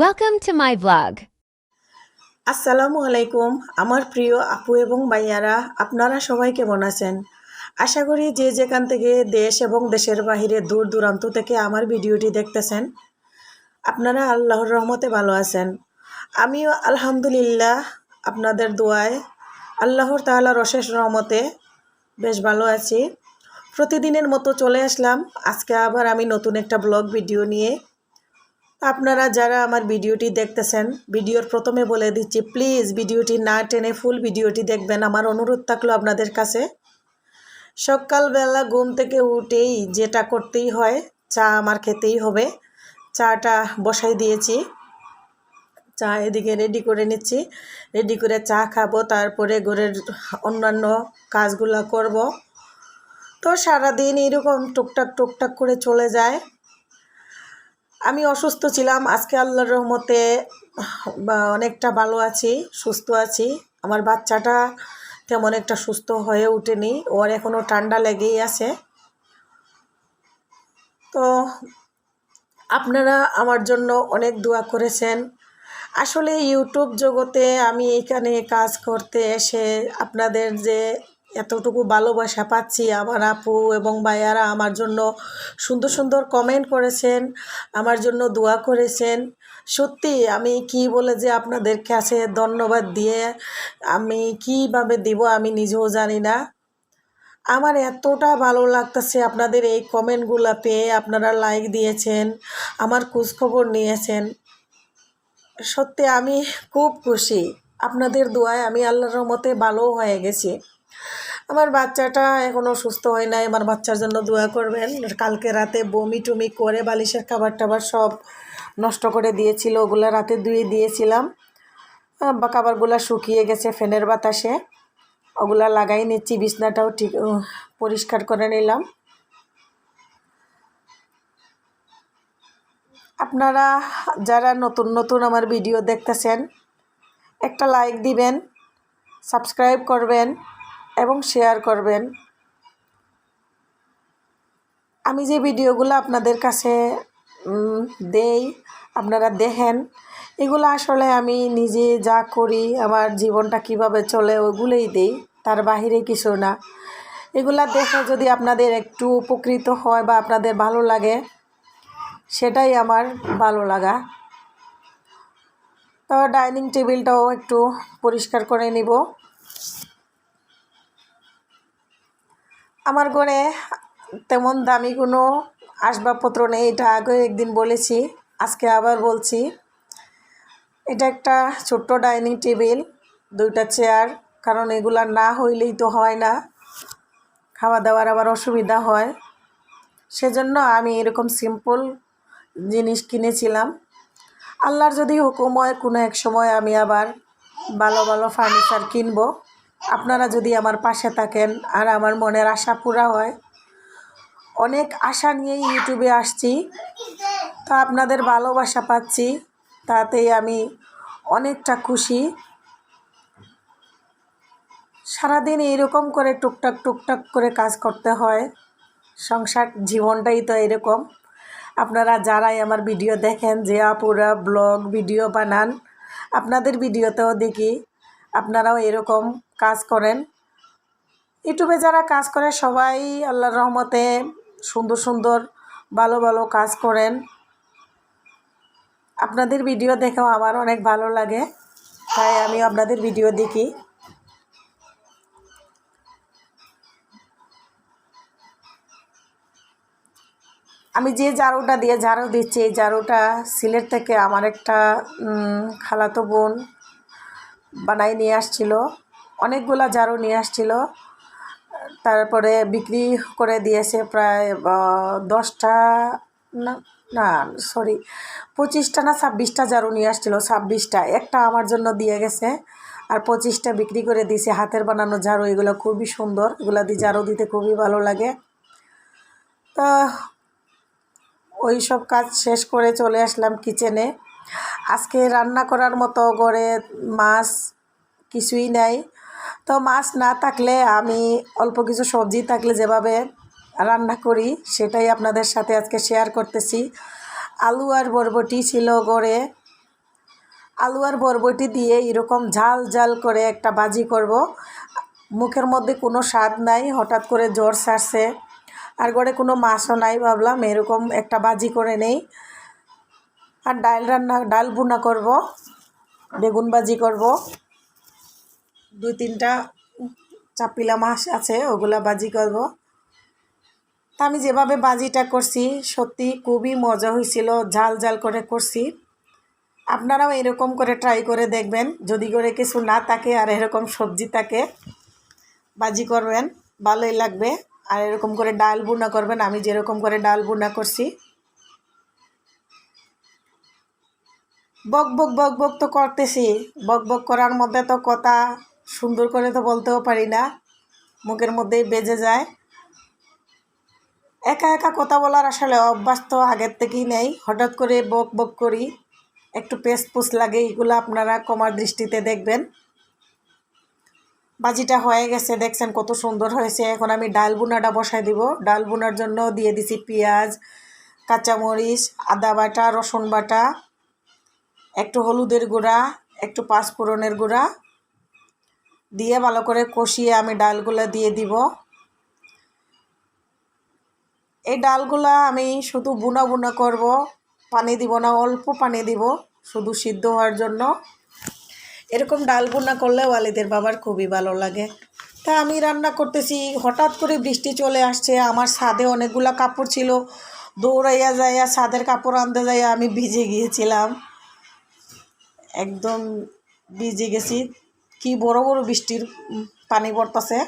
Welcome to my vlog. আসসালামু আলাইকুম আমার প্রিয় আপু এবং ভাইয়ারা, আপনারা সবাই কেমন আছেন? আশা করি যে যেখান থেকে দেশ এবং দেশের বাইরে দূর দূরান্ত থেকে আমার ভিডিওটি দেখতেছেন আপনারা আল্লাহর রহমতে ভালো আছেন। আমিও আলহামদুলিল্লাহ আপনাদের দোয়ায় আল্লাহর তাআলার অশেষ রহমতে বেশ ভালো আছি। প্রতিদিনের মতো চলে আসলাম আজকে আবার আমি নতুন একটা ব্লগ ভিডিও নিয়ে। আপনারা যারা আমার ভিডিওটি দেখতেছেন, ভিডিওর প্রথমে বলে দিচ্ছি প্লিজ ভিডিওটি না টেনে ফুল ভিডিওটি দেখবেন, আমার অনুরোধ থাকলো আপনাদের কাছে। সকালবেলা ঘুম থেকে উঠেই যেটা করতেই হয়, চা আমার খেতেই হবে। চাটা বসাই দিয়েছি, চা এদিকে রেডি করে নিচ্ছি, রেডি করে চা খাবো, তারপরে ঘরের অন্যান্য কাজগুলো করব। তো সারাদিন এরকম টুকটাক করে চলে যায়। আমি অসুস্থ ছিলাম, আজকে আল্লাহর রহমতে অনেকটা ভালো আছি, সুস্থ আছি। আমার বাচ্চাটা তেমন একটা সুস্থ হয়ে ওঠেনি, ওর এখনও ঠান্ডা লেগেই আছে। তো আপনারা আমার জন্য অনেক দোয়া করেছেন। আসলে ইউটিউব জগতে আমি এখানে কাজ করতে এসে আপনাদের যে এতটুকু ভালোবাসা পাচ্ছি, আমার আপু এবং ভাইয়ারা আমার জন্য সুন্দর সুন্দর কমেন্ট করেছেন, আমার জন্য দোয়া করেছেন। সত্যি আমি কি বলে যে আপনাদের কাছে ধন্যবাদ দিয়ে আমি কিভাবে দিব আমি নিজেও জানি না। আমার এতটা ভালো লাগতেছে আপনাদের এই কমেন্টগুলো পেয়ে, আপনারা লাইক দিয়েছেন, আমার খোঁজখবর নিয়েছেন। সত্যি আমি খুব খুশি, আপনাদের দোয়ায় আমি আল্লাহর রহমতে ভালো হয়ে গেছি। আমার বাচ্চাটা এখনও সুস্থ হয় নাই, আমার বাচ্চার জন্য দোয়া করবেন। কালকে রাতে বমি টমি করে বালিশের খাবার টাবার সব নষ্ট করে দিয়েছিল, ওগুলো রাতে ধুয়ে দিয়েছিলাম, বা খাবারগুলো শুকিয়ে গেছে ফ্যানের বাতাসে, ওগুলা লাগাই নিচ্ছি। বিছনাটাও ঠিক পরিষ্কার করে নিলাম। আপনারা যারা নতুন নতুন আমার ভিডিও দেখতেছেন একটা লাইক দিবেন, সাবস্ক্রাইব করবেন এবং শেয়ার করবেন। আমি যে ভিডিওগুলো আপনাদের কাছে দেই, আপনারা দেখেন, এগুলো আসলে আমি নিজে যা করি, আমার জীবনটা কিভাবে চলে ওগুলোই দেই, তার বাহিরে কিছু না। এগুলা দেখে যদি আপনাদের একটু উপকৃত হয় বা আপনাদের ভালো লাগে, সেটাই আমার ভালো লাগা। তো ডাইনিং টেবিলটাও একটু পরিষ্কার করে নিব। আমার ঘরে তেমন দামি কোনো আসবাবপত্র নেই, এটা আগে একদিন বলেছি, আজকে আবার বলছি। এটা একটা ছোট্ট ডাইনিং টেবিল, দুইটা চেয়ার, কারণ এগুলা না হইলেই তো হয় না, খাওয়া দাওয়ার আবার অসুবিধা হয়। সেজন্য আমি এরকম সিম্পল জিনিস কিনেছিলাম। আল্লাহর যদি হুকুম হয় কোনো এক সময় আমি আবার ভালো ভালো ফার্নিচার কিনবো। আপনারা যদি আমার পাশে থাকেন আর আমার মনের আশা পুরা হয়, অনেক আশা নিয়েই ইউটিউবে আসছি, তো আপনাদের ভালোবাসা পাচ্ছি, তাতেই আমি অনেকটা খুশি। সারাদিন এইরকম করে টুকটাক করে কাজ করতে হয়, সংসার জীবনটাই তো এরকম। আপনারা যারাই আমার ভিডিও দেখেন, যে আপুরা ব্লগ ভিডিও বানান, আপনাদের ভিডিওতেও দেখি আপনারাও এরকম কাজ করেন। ইউটিউবে যারা কাজ করে সবাই আল্লাহর রহমতে সুন্দর সুন্দর ভালো ভালো কাজ করেন। আপনাদের ভিডিও দেখেও আমার অনেক ভালো লাগে, তাই আমি আপনাদের ভিডিও দেখি। আমি যে ঝাড়ুটা দিয়ে ঝাড়ু দিচ্ছি, এই ঝাড়ুটা সিলেট থেকে আমার একটা খালাতো বোন বানাই নিয়ে আসছিল, অনেকগুলা ঝাড়ু নিয়ে আসছিল, তারপরে বিক্রি করে দিয়েছে প্রায় 10টা না না সরি 25টা না 26টা ঝাড়ু নিয়ে আসছিল। 26টা, একটা আমার জন্য দিয়ে গেছে, আর 25টা বিক্রি করে দিয়েছে। হাতের বানানো ঝাড়ু, এগুলো খুবই সুন্দর, এগুলো দিয়ে ঝাড়ু দিতে খুবই ভালো লাগে। তা ওই সব কাজ শেষ করে চলে আসলাম কিচেনে। আজকে রান্না করার মতো ঘরে মাছ কিছুই নাই, তো মাছ না থাকলে আমি অল্প কিছু সবজি থাকলে যেভাবে রান্না করি সেটাই আপনাদের সাথে আজকে শেয়ার করতেছি। আলু আর বরবটি ছিল ঘরে, আলু আর বরবটি দিয়ে এরকম ঝাল ঝাল করে একটা ভাজি করব। মুখের মধ্যে কোনো স্বাদ নাই, হঠাৎ করে জ্বর ছাড়ছে আর ঘরে কোনো মাছও নাই, ভাবলাম এরকম একটা ভাজি করে নেই। আর ডাল ভুনা করব, বেগুন ভাজি করব, 2-3টা চাপিলা মাছ আছে ওগুলা ভাজি করব। তা আমি যেভাবে ভাজিটা করছি সত্যি খুবই মজা হয়েছিল, ঝাল ঝাল করে করছি। আপনারাও এরকম করে ট্রাই করে দেখবেন, যদি করে কিছু না থাকে আর এরকম সবজি থাকে ভাজি করবেন, ভালোই লাগবে। আর এরকম করে ডাল ভুনা করবেন, আমি যেরকম করে ডাল ভুনা করছি। বক বক বক বক তো করতেছি, বক বক করার মধ্যে তো কথা সুন্দর করে তো বলতেও পারি না, মুখের মধ্যেই বেজে যায়। একা একা কথা বলার আসলে অভ্যাস তো আগের থেকেই নেই, হঠাৎ করে বক বক করি, একটু পেস্ট লাগে, এগুলো আপনারা কমার দৃষ্টিতে দেখবেন। ভাজিটা হয়ে গেছে, দেখছেন কত সুন্দর হয়েছে। এখন আমি ডাল বুনাটা বসাই দিব। ডাল বুনার জন্য দিয়ে দিছি পেঁয়াজ, কাঁচামরিচ, আদা বাটা, রসুন বাটা, একটু হলুদের গুঁড়া, একটু পাঁচফোড়নের গুঁড়া দিয়ে ভালো করে কষিয়ে আমি ডালগুলো দিয়ে দিব। এই ডালগুলা আমি শুধু বুনা বুনা করব, পানি দিব না, অল্প পানি দিব শুধু সিদ্ধ হওয়ার জন্য। এরকম ডাল বুনা করলে ওয়ালিদের বাবার খুবই ভালো লাগে। তা আমি রান্না করতেছি, হঠাৎ করে বৃষ্টি চলে আসছে। আমার ছাদে অনেকগুলো কাপড় ছিল, দৌড়াইয়া যাইয়া ছাদের কাপড় আনতে যাইয়া আমি ভিজে গিয়েছিলাম, একদম ভিজে গেছি। কি বড় বড় বৃষ্টির পানি পড়তেছে।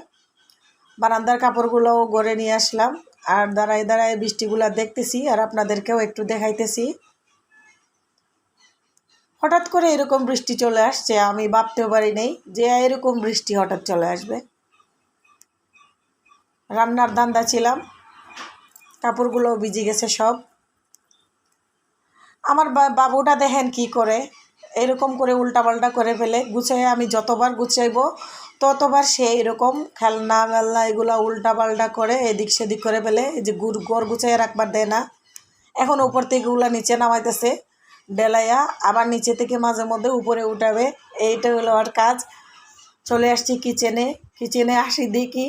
বারান্দার কাপড়গুলোও গড়ে নিয়ে আসলাম, আর দাঁড়ায় দাঁড়ায় বৃষ্টিগুলো দেখতেছি আর আপনাদেরকেও একটু দেখাইতেছি। হঠাৎ করে এরকম বৃষ্টি চলে আসছে, আমি ভাবতেও পারি নাই যে এরকম বৃষ্টি হঠাৎ চলে আসবে। রান্নার ধান্দা ছিলাম, কাপড়গুলোও ভিজে গেছে সব। আমার বাবুটা দেখেন কি করে, এরকম করে উল্টাপাল্টা করে ফেলে। গুছাইয়ে আমি যতবার গুছাইব ততবার সে এরকম খেলনা মেলনা এগুলো উল্টাপাল্টা করে এদিক সেদিক করে ফেলে। এই যে গড় গুছাইয়ে রাখবার দেয় না। এখন উপর থেকে এগুলো নিচে নামাইতেছে ডেলাইয়া, আবার নিচে থেকে মাঝে মধ্যে উপরে উঠাবে। এইটা হলো আর কাজ। চলে আসছি কিচেনে আসি দেখি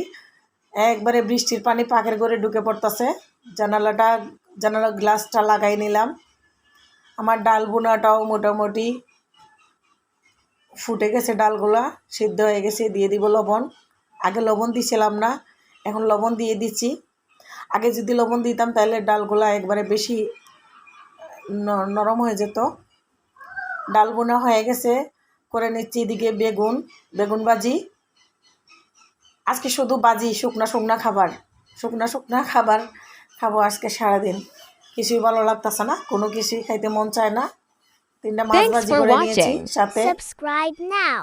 একবারে বৃষ্টির পানি পাকের ঘরে ঢুকে পড়তেছে। জানালার গ্লাসটা লাগাই নিলাম। আমার ডাল বোনাটাও মোটামুটি ফুটে গেছে, ডালগুলা সিদ্ধ হয়ে গেছে। দিয়ে দিব লবণ। আগে লবণ দিছিলাম না, এখন লবণ দিয়ে দিচ্ছি। আগে যদি লবণ দিতাম তাহলে ডালগুলা একবারে বেশি নরম হয়ে যেত। ডাল বোনা হয়ে গেছে, করে নিচ্ছি এদিকে বেগুন ভাজি। আজকে শুধু ভাজি, শুকনা খাবার খাবো আজকে সারাদিন। কিছুই ভালো লাগতেছে না, কোনো কিছুই খাইতে মন চায় না। 3টা মাছ ভাজি করে নিয়েছি সাথে। Subscribe now.